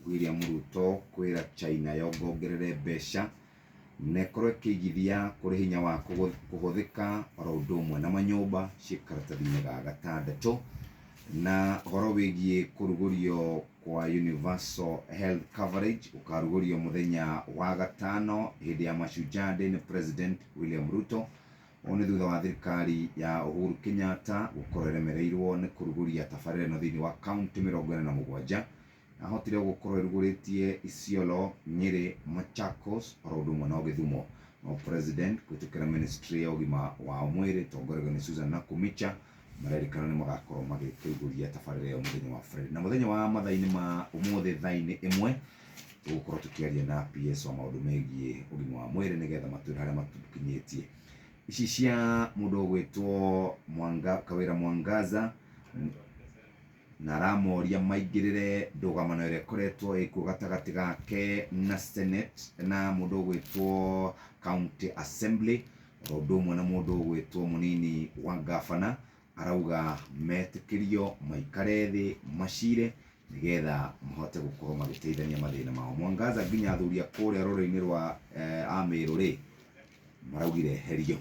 William Ruto kwira China yongongerere mbeca nekorwo ikigithia kuri hinya wa kuhuthika oro undu umwe na manyumba cikaratathini ga gatandatu na horo wigie kurugurio kwa universal health coverage ukarugurio muthenya wa gatano hindi ya Mashujaa Day ni President William Ruto oni thutha wa thirikari ya Uhuru Kenyatta gukorwo iremereirwo ni kuruguria tabarĩra ĩno thiini wa kaunti 47 ahotire gukorwo iruguritie Isiolo, Nyeri, Machakos oro undu umwe na Githumo. No President kwitukira ministry ya ugima wa mwiri tongoretwo ni Susan Nakumicha marerikana ni magakorwo magikiguria tabarĩra ya muthenya wa Friday na muthenya wa mathaini ma umuthi thaini imwe tugukorwo tukiaria na PS wa maundu megie ugima wa mwiri nigetha matwire haria matukinyitie ici cia mundu ugwitwo Kawira Mwangaza na ramoria maingirire ndũgamano ĩrĩa ĩkoretwo ĩkuo gatagati gake na Senate na mundu ugwitwo County Assembly oro ũndũ ũmwe na mundu ugwitwo munini wa gavana arauga metĩkĩrio maikare thĩ macire nigetha mahote gukorwo magĩteithania mathĩna mao. Mwangaza nginya athuria kũrĩa rũrĩrĩ-inĩ rwa Ameru ri maraugire herio.